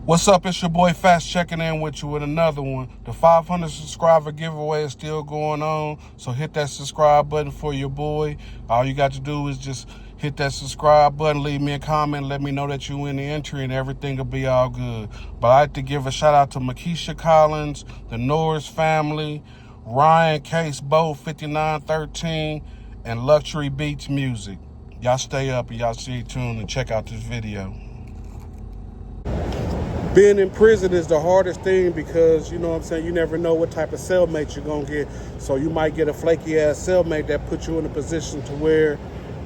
What's up? It's your boy Fats checking in with you with another one. The 500 subscriber giveaway is still going on, so hit that subscribe button for your boy. All you got to do is just hit that subscribe button, leave me a comment, let me know that you win the entry, and everything will be all good. But I'd like to give a shout out to Makisha Collins, the Norris family, Ryan Case Bow 5913, and Luxury Beats Music. Y'all stay up and y'all stay tuned and check out this video. Being in prison is the hardest thing because, you know what I'm saying, you never know what type of cellmate you're going to get. So you might get a flaky-ass cellmate that puts you in a position to where,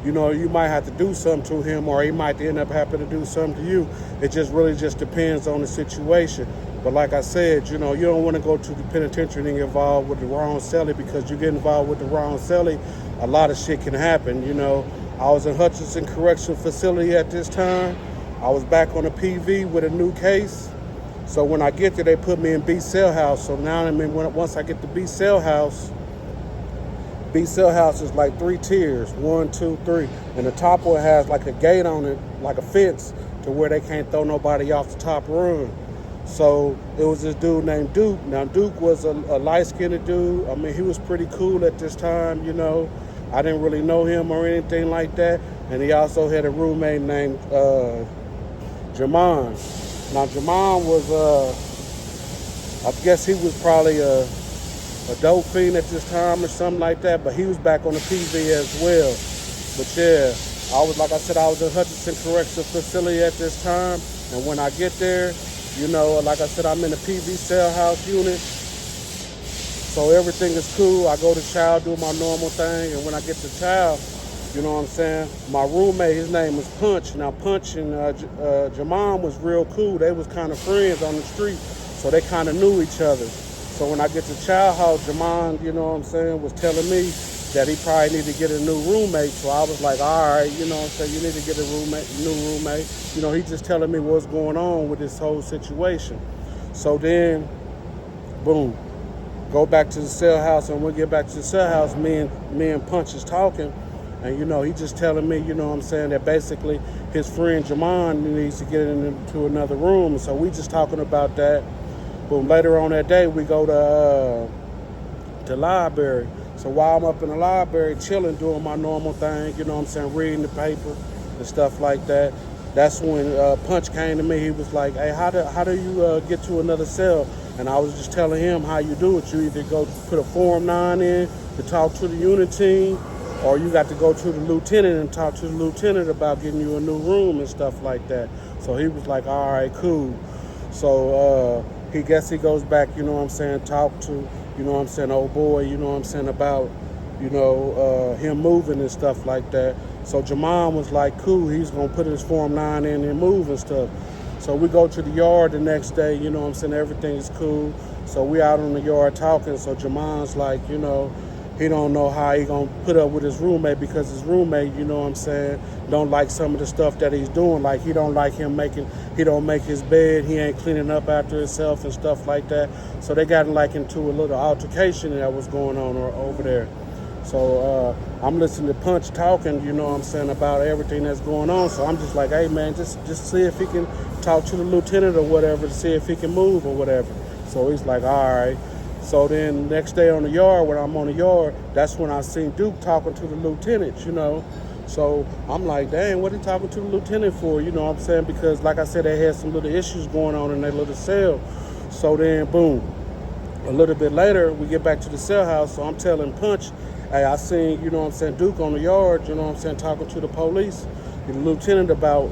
you know, you might have to do something to him or he might end up having to do something to you. It just really just depends on the situation. But like I said, you know, you don't want to go to the penitentiary and get involved with the wrong cellie because you get involved with the wrong cellie, a lot of shit can happen, you know. I was in Hutchinson Correctional Facility at this time. I was back on the PV with a new case. So when I get there, they put me in B cell house. So now, I mean, once I get to B cell house is like 3 tiers, 1, 2, 3. And the top one has like a gate on it, like a fence, to where they can't throw nobody off the top run. So it was this dude named Duke. Now, Duke was a light-skinned dude. I mean, he was pretty cool at this time, you know. I didn't really know him or anything like that. And he also had a roommate named Jamon. Now, Jamon was, I guess he was probably a dope fiend at this time or something like that, but he was back on the PV as well. But yeah, like I said, I was in Hutchinson Correctional Facility at this time, and when I get there, you know, like I said, I'm in the PV cell house unit, so everything is cool. I go to child, do my normal thing, and when I get to child, you know what I'm saying? My roommate, his name was Punch. Now, Punch and Jamon was real cool. They was kind of friends on the street, so they kind of knew each other. So when I get to child house, Jamon, you know what I'm saying, was telling me that he probably needed to get a new roommate. So I was like, all right, you know what I'm saying, you need to get a new roommate. You know, he's just telling me what's going on with this whole situation. So then, boom, go back to the cell house, and when we get back to the cell house, me and Punch is talking. And, you know, he just telling me, you know what I'm saying, that basically his friend Jamon needs to get into another room. So we just talking about that. Boom, later on that day, we go to the library. So while I'm up in the library chilling, doing my normal thing, you know what I'm saying, reading the paper and stuff like that, that's when Punch came to me. He was like, hey, how do you get to another cell? And I was just telling him how you do it. You either go put a Form 9 in to talk to the unit team, or you got to go to the lieutenant and talk to the lieutenant about getting you a new room and stuff like that. So he was like, all right, cool. So he goes back, you know what I'm saying, talk to, you know what I'm saying, old boy, you know what I'm saying, about, you know, him moving and stuff like that. So Jamon was like, cool, he's going to put his Form 9 in and move and stuff. So we go to the yard the next day, you know what I'm saying, everything is cool. So we out on the yard talking. So Jamon's like, you know, he don't know how he gonna put up with his roommate because his roommate, you know what I'm saying, don't like some of the stuff that he's doing. Like he don't like him he don't make his bed, he ain't cleaning up after himself and stuff like that. So they got like into a little altercation that was going on over there. So I'm listening to Punch talking, you know what I'm saying, about everything that's going on. So I'm just like, hey man, just see if he can talk to the lieutenant or whatever to see if he can move or whatever. So he's like, all right. So then next day on the yard, when I'm on the yard, that's when I seen Duke talking to the lieutenant, you know. So I'm like, dang, what are he talking to the lieutenant for? You know what I'm saying? Because like I said, they had some little issues going on in their little cell. So then, boom, a little bit later, we get back to the cell house. So I'm telling Punch, hey, I seen, you know what I'm saying, Duke on the yard, you know what I'm saying, talking to the police, the lieutenant about,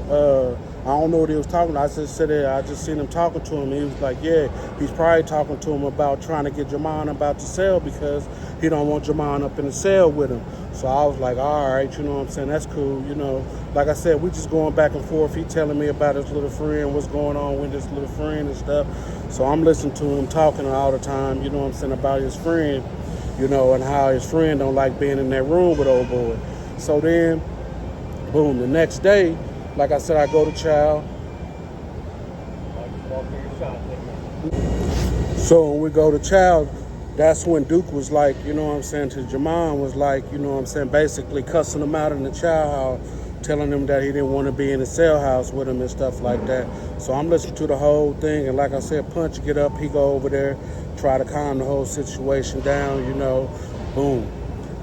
I don't know what he was talking about. I just said that I just seen him talking to him. He was like, yeah, he's probably talking to him about trying to get Jamon about the cell because he don't want Jamon up in the cell with him. So I was like, all right, you know what I'm saying, that's cool, you know. Like I said, we just going back and forth. He telling me about his little friend, what's going on with his little friend and stuff. So I'm listening to him talking all the time, you know what I'm saying, about his friend, you know, and how his friend don't like being in that room with old boy. So then, boom, the next day, like I said, I go to child. So when we go to child, that's when Duke was like, you know what I'm saying, to Jamon was like, you know what I'm saying, basically cussing him out in the child hall, telling him that he didn't want to be in the cell house with him and stuff like that. So I'm listening to the whole thing, and like I said, Punch get up, he go over there, try to calm the whole situation down, boom.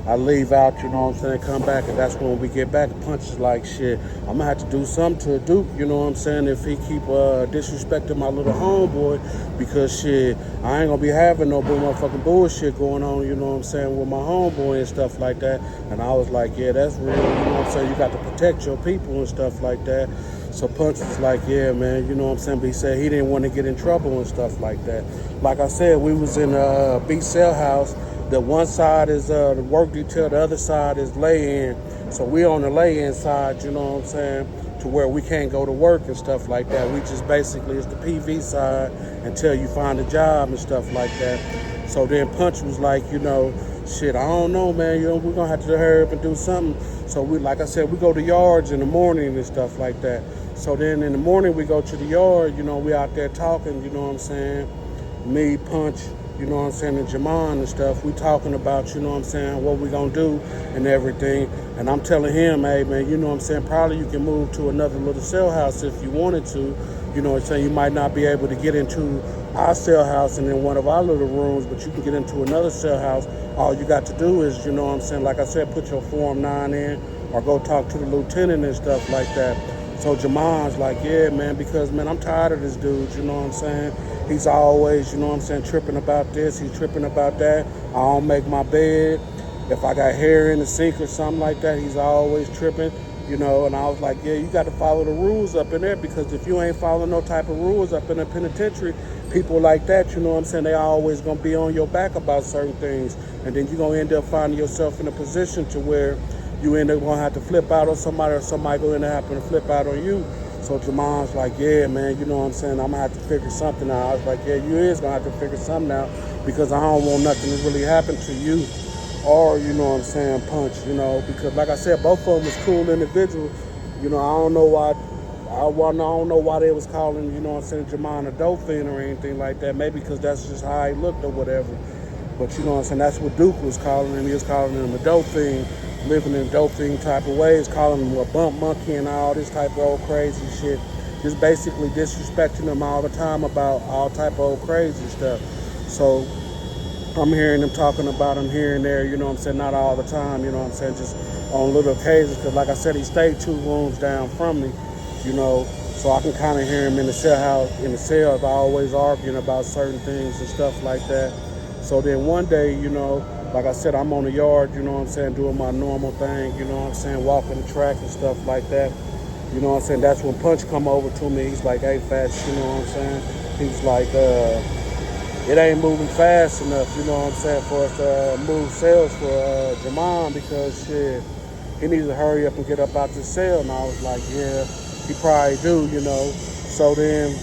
I leave out, come back, and that's when we get back. Punch is like, shit, I'm gonna have to do something to Duke, if he keep disrespecting my little homeboy, because shit, I ain't gonna be having no motherfucking bullshit going on, with my homeboy and stuff like that. And I was like, yeah, that's real, you got to protect your people and stuff like that. So Punch was like, yeah, man, but he said he didn't want to get in trouble and stuff like that. Like I said, we was in a beach cell house. The one side is the work detail, the other side is lay-in. So we on the lay-in side, to where we can't go to work and stuff like that. We just basically, it's the PV side until you find a job and stuff like that. So then Punch was like, shit, I don't know, man, we're gonna have to hurry up and do something. So we, like I said, we go to yards in the morning and stuff like that. So then in the morning we go to the yard, we out there talking, me, Punch, and Jamon and stuff. We talking about, what we gonna do and everything. And I'm telling him, hey man, probably you can move to another little cell house if you wanted to. You might not be able to get into our cell house and in one of our little rooms, but you can get into another cell house. All you got to do is, like I said, put your Form 9 in or go talk to the lieutenant and stuff like that. So Jamon's like, yeah, man, because, man, I'm tired of this dude, He's always, tripping about this, he's tripping about that. I don't make my bed. If I got hair in the sink or something like that, he's always tripping, and I was like, yeah, you got to follow the rules up in there, because if you ain't following no type of rules up in the penitentiary, people like that, they always going to be on your back about certain things. And then you're going to end up finding yourself in a position to where you end up going to have to flip out on somebody, or somebody going to happen to flip out on you. So Jamon's like, yeah, man, I'm going to have to figure something out. I was like, yeah, you is going to have to figure something out, because I don't want nothing to really happen to you or, Punch, because like I said, both of them was cool individuals. I don't know why. I don't know why they was calling, Jamon a dope fiend or anything like that. Maybe because that's just how he looked or whatever. But, that's what Duke was calling him. He was calling him a dope fiend, living in dope fiend type of ways, calling him a bump monkey and all this type of old crazy shit. Just basically disrespecting him all the time about all type of old crazy stuff. So I'm hearing them talking about him here and there, not all the time, just on little occasions. Because like I said, he stayed 2 rooms down from me, so I can kind of hear him in the cells, always arguing about certain things and stuff like that. So then one day, like I said, I'm on the yard, doing my normal thing, walking the track and stuff like that. That's when Punch come over to me. He's like, hey, Fats, He's like, it ain't moving fast enough, for us to move cells for Jamon, because shit, he needs to hurry up and get up out the cell. And I was like, yeah, he probably do, So then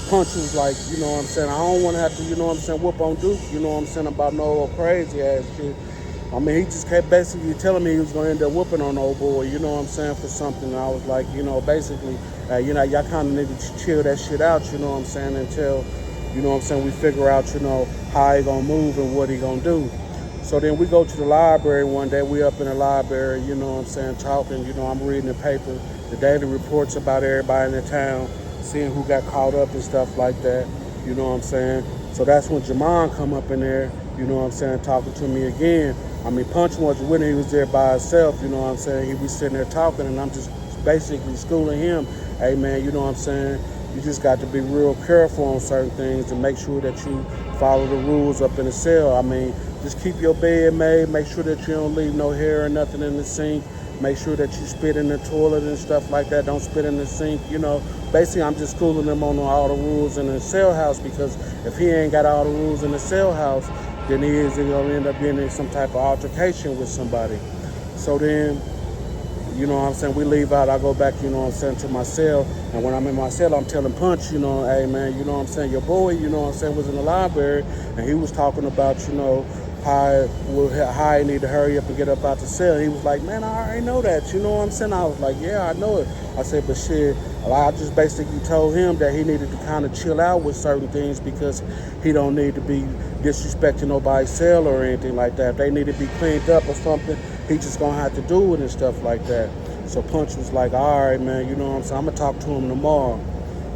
Punch was like, I don't want to have to, whoop on Duke, about no old crazy ass shit. I mean, he just kept basically telling me he was going to end up whooping on old boy, for something. And I was like, basically, y'all kind of need to chill that shit out, until, we figure out, how he going to move and what he going to do. So then we go to the library one day. We up in the library, talking, I'm reading the paper, the daily reports about everybody in the town, seeing who got caught up and stuff like that, So that's when Jamon come up in there, talking to me again. I mean, Punch wasn't with him, he was there by himself, He was sitting there talking, and I'm just basically schooling him. Hey, man, you just got to be real careful on certain things and make sure that you follow the rules up in the cell. I mean, just keep your bed made, make sure that you don't leave no hair or nothing in the sink, make sure that you spit in the toilet and stuff like that, don't spit in the sink, Basically, I'm just schooling him on all the rules in the cell house, because if he ain't got all the rules in the cell house, then he is going to end up being in some type of altercation with somebody. So then, we leave out, I go back, to my cell, and when I'm in my cell, I'm telling Punch, hey man, your boy, was in the library, and he was talking about, how he need to hurry up and get up out the cell. He was like, man, I already know that, I was like, yeah, I know it. I said, but shit, I just basically told him that he needed to kind of chill out with certain things, because he don't need to be disrespecting nobody's cell or anything like that. If they need to be cleaned up or something, he just gonna have to do it and stuff like that. So Punch was like, all right, man, you know what I'm saying, I'm gonna talk to him tomorrow.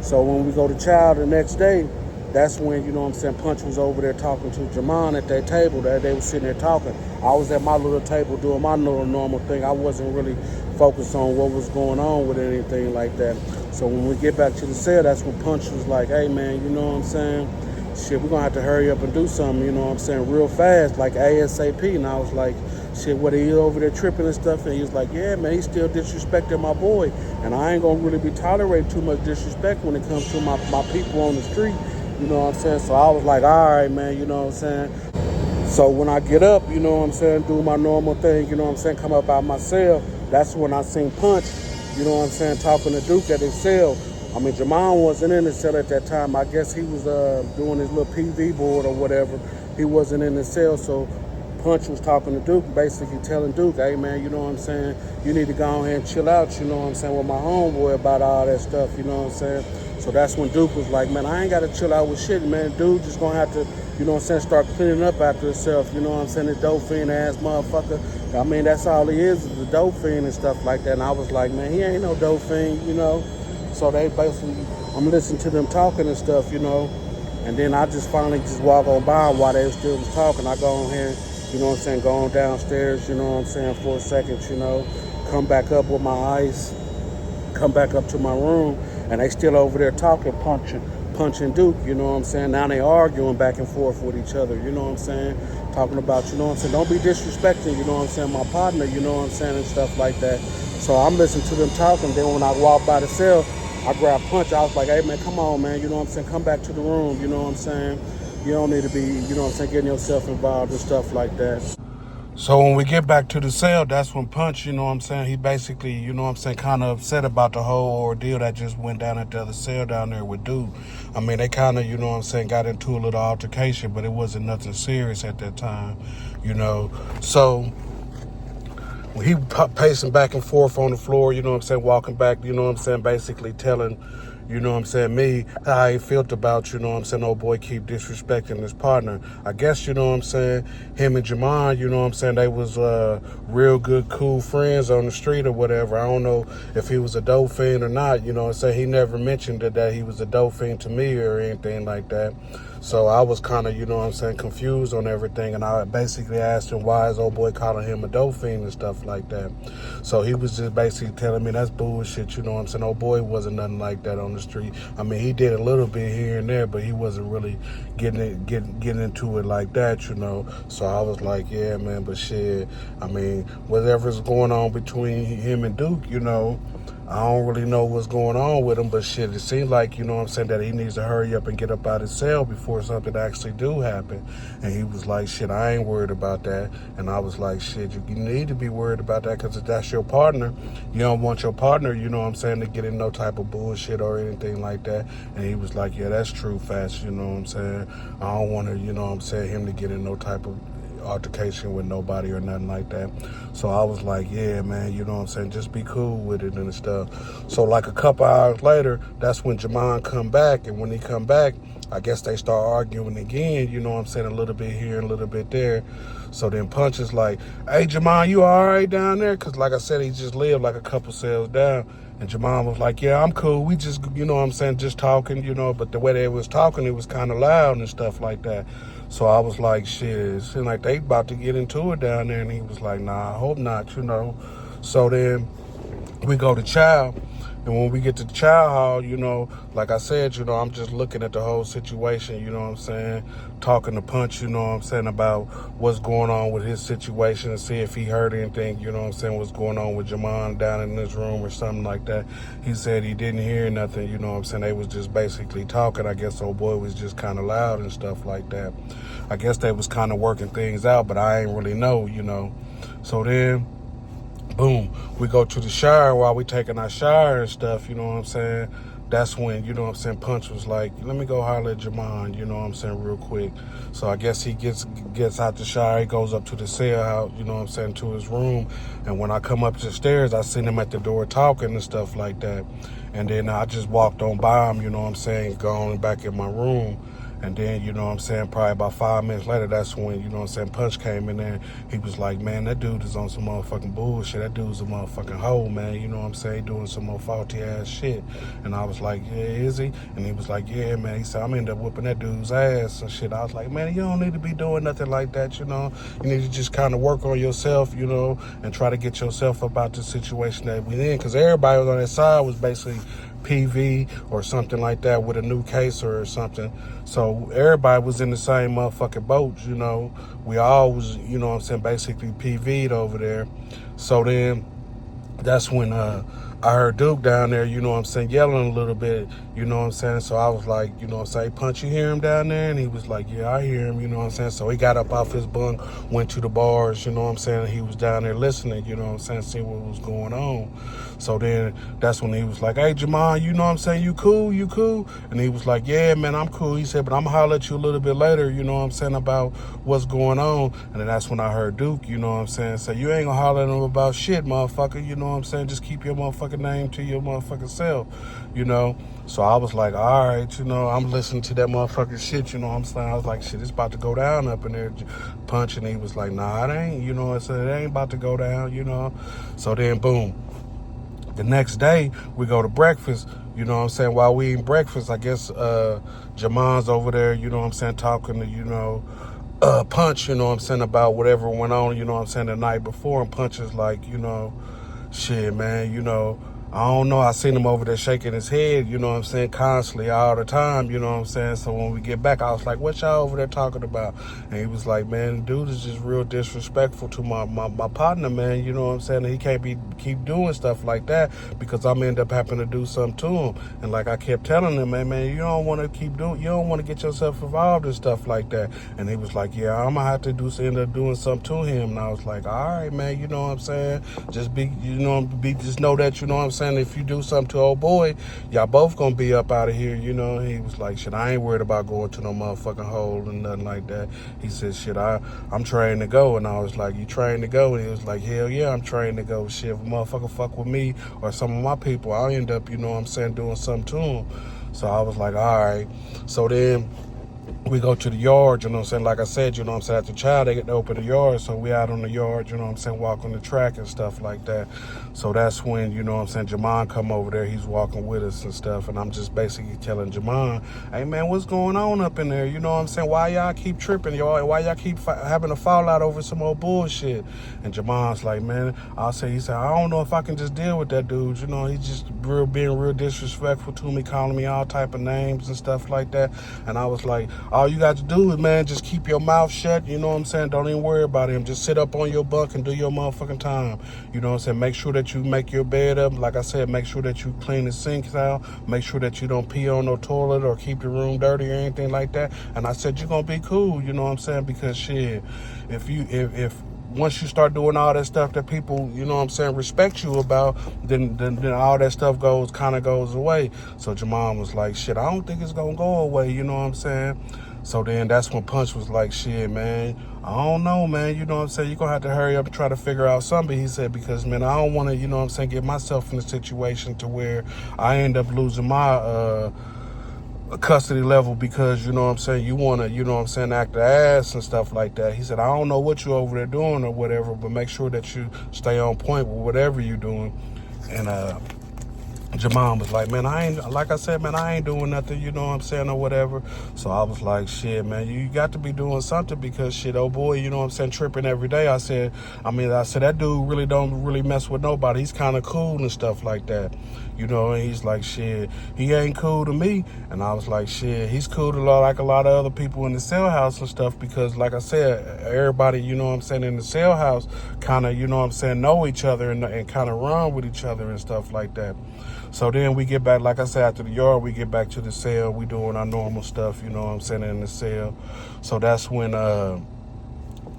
So when we go to Chow the next day, that's when, you know what I'm saying, Punch was over there talking to Jamon at that table. That they were sitting there talking. I was at my little table doing my little normal thing. I wasn't really focused on what was going on with anything like that. So when we get back to the cell, that's when Punch was like, hey, man, you know what I'm saying? Shit, we're going to have to hurry up and do something, you know what I'm saying, real fast, like ASAP. And I was like, shit, what, he over there tripping and stuff? And he was like, yeah, man, he's still disrespecting my boy. And I ain't going to really be tolerating too much disrespect when it comes to my people on the street. You know what I'm saying? So I was like, all right, man, you know what I'm saying? So when I get up, you know what I'm saying, do my normal thing, you know what I'm saying, come up out my cell, that's when I seen Punch, you know what I'm saying, talking to Duke at his cell. I mean, Jamon wasn't in the cell at that time. I guess he was doing his little PV board or whatever. He wasn't in the cell, so Punch was talking to Duke, basically telling Duke, hey, man, you know what I'm saying, you need to go ahead and chill out, you know what I'm saying, with my homeboy about all that stuff, you know what I'm saying. So that's when Duke was like, man, I ain't got to chill out with shit, man. Dude just going to have to, you know what I'm saying, start cleaning up after himself, you know what I'm saying, the dope fiend ass motherfucker. I mean, that's all he is the dope fiend and stuff like that. And I was like, man, he ain't no dope fiend, you know. So they basically, I'm listening to them talking and stuff, you know. And then I just finally just walk on by while they still was talking. I go on here, you know what I'm saying, go on downstairs, you know what I'm saying, for a second, you know, come back up with my ice, come back up to my room, and they still over there talking, punching Duke, you know what I'm saying. Now they arguing back and forth with each other, you know what I'm saying, talking about, you know what I'm saying, don't be disrespecting, you know what I'm saying, my partner, you know what I'm saying, and stuff like that. So I'm listening to them talking. Then when I walk by the cell, I grab Punch. I was like, hey, man, come on, man, you know what I'm saying, come back to the room, you know what I'm saying. You don't need to be, you know what I'm saying, getting yourself involved and stuff like that. So when we get back to the cell, that's when Punch, you know what I'm saying, he basically, you know what I'm saying, kind of upset about the whole ordeal that just went down at the other cell down there with Dude. I mean, they kind of, you know what I'm saying, got into a little altercation, but it wasn't nothing serious at that time, you know. So when he pacing back and forth on the floor, you know what I'm saying, walking back, you know what I'm saying, basically telling, you know what I'm saying, me, how he felt about, you know what I'm saying, old boy keep disrespecting his partner. I guess, you know what I'm saying, him and Jamon, you know what I'm saying, they was real good, cool friends on the street or whatever. I don't know if he was a dope fiend or not, you know what I'm saying. He never mentioned that he was a dope fiend to me or anything like that. So I was kind of, you know what I'm saying, confused on everything. And I basically asked him why is old boy calling him a dope fiend and stuff like that. So he was just basically telling me that's bullshit, you know what I'm saying. Old boy wasn't nothing like that on the street. I mean, he did a little bit here and there, but he wasn't really getting into it like that, you know. So I was like, yeah, man, but shit, I mean, whatever's going on between him and Duke, you know, I don't really know what's going on with him, but shit, it seems like, you know what I'm saying, that he needs to hurry up and get up out of his cell before something actually do happen. And he was like, shit, I ain't worried about that. And I was like, shit, you need to be worried about that because if that's your partner, you don't want your partner, you know what I'm saying, to get in no type of bullshit or anything like that. And he was like, yeah, that's true, Fats, you know what I'm saying. I don't want to, you know what I'm saying, him to get in no type of altercation with nobody or nothing like that. So I was like, yeah, man, you know what I'm saying, just be cool with it and stuff. So like a couple hours later, that's when Jamon come back, and when he come back, I guess they start arguing again, you know what I'm saying, a little bit here and a little bit there. So then Punch is like, hey, Jamon, you all right down there? Because like I said, he just lived like a couple cells down. And Jamon was like, yeah, I'm cool. We just, you know what I'm saying, just talking, you know. But the way they was talking, it was kind of loud and stuff like that. So I was like, shit, it seemed like they about to get into it down there. And he was like, nah, I hope not, you know. So then we go to Chow. And when we get to the Chow Hall, you know, like I said, you know, I'm just looking at the whole situation, you know what I'm saying, talking to Punch, you know what I'm saying, about what's going on with his situation and see if he heard anything, you know what I'm saying, what's going on with Jamon down in this room or something like that. He said he didn't hear nothing, you know what I'm saying. They was just basically talking. I guess old boy was just kind of loud and stuff like that. I guess they was kind of working things out, but I ain't really know, you know. So then, boom, we go to the shower. While we taking our shower and stuff, you know what I'm saying, that's when, you know what I'm saying, Punch was like, let me go holler at Jamon, you know what I'm saying, real quick. So I guess he gets out the shower, he goes up to the cell house, you know what I'm saying, to his room. And when I come up the stairs, I seen him at the door talking and stuff like that. And then I just walked on by him, you know what I'm saying, going back in my room. And then, you know what I'm saying, probably about 5 minutes later, that's when, you know what I'm saying, Punch came in there. He was like, man, that dude is on some motherfucking bullshit. That dude's a motherfucking hoe, man. You know what I'm saying? Doing some more faulty ass shit. And I was like, yeah, is he? And he was like, yeah, man. He said, I'm end up whooping that dude's ass and shit. I was like, man, you don't need to be doing nothing like that, you know. You need to just kind of work on yourself, you know, and try to get yourself about the situation that we in. Because everybody was on that side was basically PV or something like that with a new case or something. So everybody was in the same motherfucking boat, you know. We all was, you know what I'm saying, basically PV'd over there. So then that's when I heard Duke down there, you know what I'm saying, yelling a little bit, you know what I'm saying. So I was like, you know what I'm saying, Punch, you hear him down there? And he was like, yeah, I hear him, you know what I'm saying. So he got up off his bunk, went to the bars, you know what I'm saying. He was down there listening, you know what I'm saying, see what was going on. So then that's when he was like, hey, Jamal, you know what I'm saying, you cool? And he was like, yeah, man, I'm cool. He said, but I'm going to holler at you a little bit later, you know what I'm saying, about what's going on. And then that's when I heard Duke, you know what I'm saying, say, you ain't going to holler at him about shit, motherfucker, you know what I'm saying, just keep your motherfucking name to your motherfucking self, you know. So I was like, all right, you know, I'm listening to that motherfucking shit, you know what I'm saying. I was like, shit, it's about to go down up in there, Punch. And he was like, nah, it ain't, you know, I said, it ain't about to go down, you know. So then, boom. The next day, we go to breakfast, you know what I'm saying. While we eating breakfast, I guess Jamon's over there, you know what I'm saying, talking to, you know, Punch, you know what I'm saying, about whatever went on, you know what I'm saying, the night before. And Punch is like, you know, shit, man, you know, I don't know. I seen him over there shaking his head, you know what I'm saying, constantly all the time, you know what I'm saying. So when we get back, I was like, what y'all over there talking about? And he was like, man, dude is just real disrespectful to my partner, man, you know what I'm saying. And he can't keep doing stuff like that because I'm end up having to do something to him. And like I kept telling him, man, you don't want to you don't want to get yourself involved in stuff like that. And he was like, yeah, I'm gonna have to end up doing something to him. And I was like, all right, man, you know what I'm saying, just just know that, you know what I'm saying, if you do something to old boy, y'all both gonna be up out of here, you know. He was like, shit, I ain't worried about going to no motherfucking hole and nothing like that. He said, shit, I'm trained to go. And I was like, you trained to go? And he was like, hell yeah, I'm trained to go. Shit, if a motherfucker fuck with me or some of my people, I'll end up, you know what I'm saying, doing something to him. So I was like, all right. So then we go to the yard, you know what I'm saying, like I said, you know what I'm saying, after child, they get to open the yard, so we out on the yard, you know what I'm saying, walk on the track and stuff like that. So that's when, you know what I'm saying, Jamon come over there, he's walking with us and stuff, and I'm just basically telling Jamon, hey man, what's going on up in there, you know what I'm saying, why y'all keep tripping, y'all, why y'all keep having a fallout over some old bullshit? And Jamon's like, man, he said, I don't know if I can just deal with that dude, you know, he's just being real disrespectful to me, calling me all type of names and stuff like that. And I was like, all you got to do is, man, just keep your mouth shut, you know what I'm saying? Don't even worry about him. Just sit up on your bunk and do your motherfucking time. You know what I'm saying? Make sure that you make your bed up. Like I said, make sure that you clean the sinks out. Make sure that you don't pee on no toilet or keep the room dirty or anything like that. And I said, you're going to be cool, you know what I'm saying? Because, shit, if once you start doing all that stuff that people, you know what I'm saying, respect you about, then all that stuff kind of goes away. So Jamal was like, shit, I don't think it's going to go away, you know what I'm saying? So then that's when Punch was like, shit, man, I don't know, man, you know what I'm saying, you're going to have to hurry up and try to figure out something. He said, because, man, I don't want to, you know what I'm saying, get myself in a situation to where I end up losing my custody level because, you know what I'm saying, you want to, you know what I'm saying, act the ass and stuff like that. He said, I don't know what you over there doing or whatever, but make sure that you stay on point with whatever you're doing. And Jamal was like, man, I ain't doing nothing, you know what I'm saying, or whatever. So I was like, shit, man, you got to be doing something because, shit, oh boy, you know what I'm saying, tripping every day. I said, that dude really don't really mess with nobody. He's kind of cool and stuff like that, you know. And he's like, shit, he ain't cool to me. And I was like, shit, he's cool to like a lot of other people in the cell house and stuff because, like I said, everybody, you know what I'm saying, in the cell house kind of, you know what I'm saying, know each other and kind of run with each other and stuff like that. So then we get back, like I said, after the yard, we get back to the cell. We doing our normal stuff, you know what I'm saying, in the cell. So that's when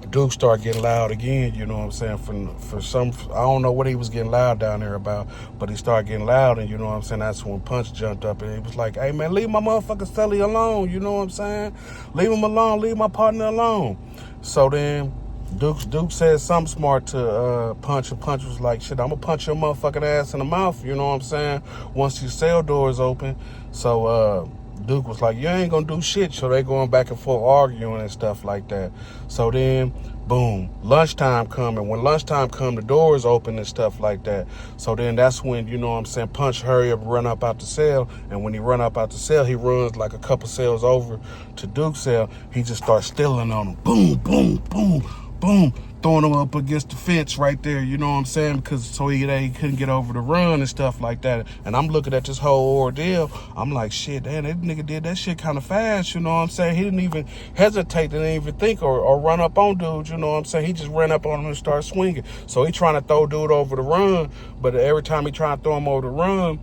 Duke started getting loud again, you know what I'm saying, for some, I don't know what he was getting loud down there about, but he started getting loud, and you know what I'm saying, that's when Punch jumped up, and he was like, hey, man, leave my motherfucking Sully alone, you know what I'm saying? Leave him alone, leave my partner alone. So then Duke said something smart to Punch, and Punch was like, shit, I'm going to punch your motherfucking ass in the mouth, you know what I'm saying, once your cell doors open. So Duke was like, you ain't gonna do shit. So they going back and forth arguing and stuff like that. So then, boom, lunchtime come. And when lunchtime come, the doors open and stuff like that. So then that's when, you know what I'm saying, Punch hurry up, run up out the cell. And when he run up out the cell, he runs like a couple cells over to Duke's cell. He just starts stealing on him. Boom, boom, boom, boom. Throwing him up against the fence right there, you know what I'm saying? Because so he couldn't get over the run and stuff like that. And I'm looking at this whole ordeal. I'm like, shit, damn, that nigga did that shit kind of fast, you know what I'm saying? He didn't even hesitate, didn't even think or run up on dude, you know what I'm saying? He just ran up on him and started swinging. So he trying to throw dude over the run, but every time he trying to throw him over the run,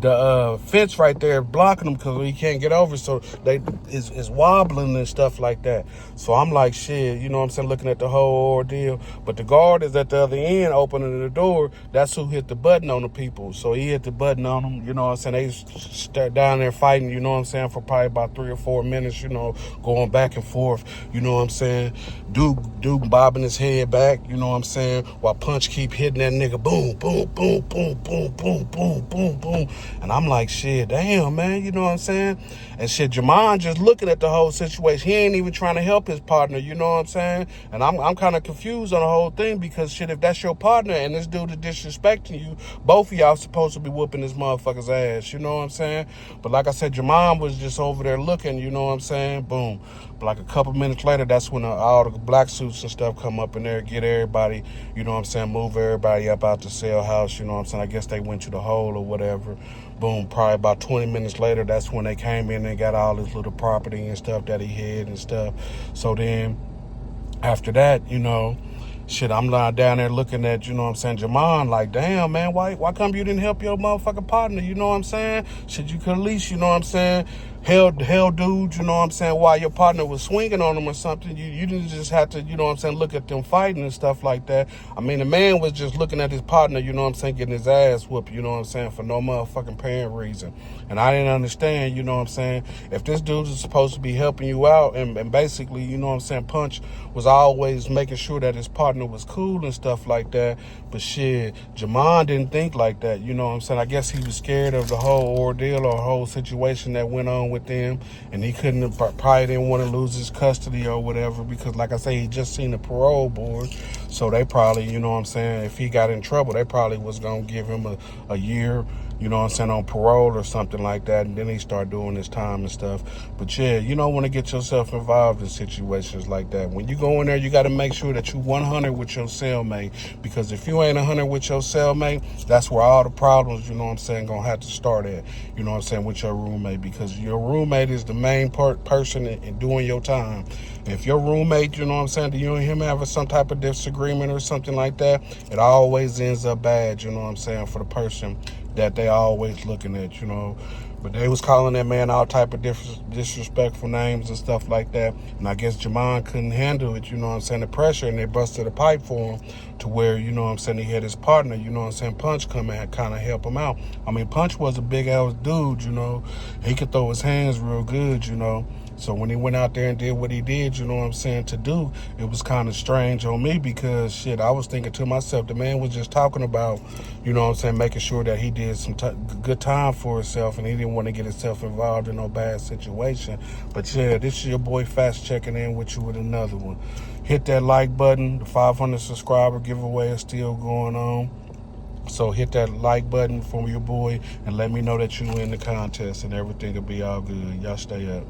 the fence right there blocking him because he can't get over, so they is wobbling and stuff like that. So I'm like, shit, you know what I'm saying, looking at the whole ordeal. But the guard is at the other end opening the door. That's who hit the button on the people. So he hit the button on them, you know what I'm saying. They start down there fighting, you know what I'm saying, for probably about 3 or 4 minutes, you know, going back and forth, you know what I'm saying. Duke bobbing his head back, you know what I'm saying, while Punch keep hitting that nigga, boom, boom, boom, boom, boom, boom, boom, boom, boom. And I'm like, shit, damn, man, you know what I'm saying? And shit, Jamon just looking at the whole situation. He ain't even trying to help his partner, you know what I'm saying? And I'm kind of confused on the whole thing because, shit, if that's your partner and this dude is disrespecting you, both of y'all supposed to be whooping this motherfucker's ass, you know what I'm saying? But like I said, Jamon was just over there looking, you know what I'm saying? Boom. But like a couple minutes later, that's when all the black suits and stuff come up in there, get everybody, you know what I'm saying, move everybody up out the cell house, you know what I'm saying? I guess they went to the hole or whatever. Boom, probably about 20 minutes later, that's when they came in and got all his little property and stuff that he had and stuff. So then, after that, you know, shit, I'm lying down there looking at, you know what I'm saying, Jamon, like, damn, man, why come you didn't help your motherfucking partner, you know what I'm saying? Shit, you could at least, you know what I'm saying, held dude, you know what I'm saying, while your partner was swinging on him or something. You didn't just have to, you know what I'm saying, look at them fighting and stuff like that. I mean, the man was just looking at his partner, you know what I'm saying, getting his ass whooped, you know what I'm saying, for no motherfucking apparent reason. And I didn't understand, you know what I'm saying, if this dude is supposed to be helping you out and basically, you know what I'm saying, Punch was always making sure that his partner was cool and stuff like that. But shit, Jamon didn't think like that, you know what I'm saying. I guess he was scared of the whole ordeal or whole situation that went on with them, and he probably didn't want to lose his custody or whatever, because like I say, he just seen the parole board. So they probably, you know what I'm saying, if he got in trouble, they probably was gonna give him a year, you know what I'm saying, on parole or something like that, and then he start doing his time and stuff. But yeah, you don't want to get yourself involved in situations like that. When you go in there, you got to make sure that you 100 with your cellmate, because if you ain't 100 with your cellmate, that's where all the problems, you know what I'm saying, gonna have to start at, you know what I'm saying, with your roommate, because your roommate is the main person in doing your time. If your roommate, you know what I'm saying, you and him have some type of disagreement or something like that, it always ends up bad, you know what I'm saying, for the person that they always looking at, you know. But they was calling that man all type of disrespectful names and stuff like that. And I guess Jamon couldn't handle it, you know what I'm saying, the pressure, and they busted a pipe for him to where, you know what I'm saying, he had his partner, you know what I'm saying, Punch come and kind of help him out. I mean, Punch was a big-ass dude, you know. He could throw his hands real good, you know. So when he went out there and did what he did, you know what I'm saying, to do, it was kind of strange on me, because, shit, I was thinking to myself, the man was just talking about, you know what I'm saying, making sure that he did some good time for himself, and he didn't want to get himself involved in no bad situation. But, yeah, this is your boy Fats checking in with you with another one. Hit that like button. The 500 subscriber giveaway is still going on. So hit that like button for your boy and let me know that you win the contest, and everything will be all good. Y'all stay up.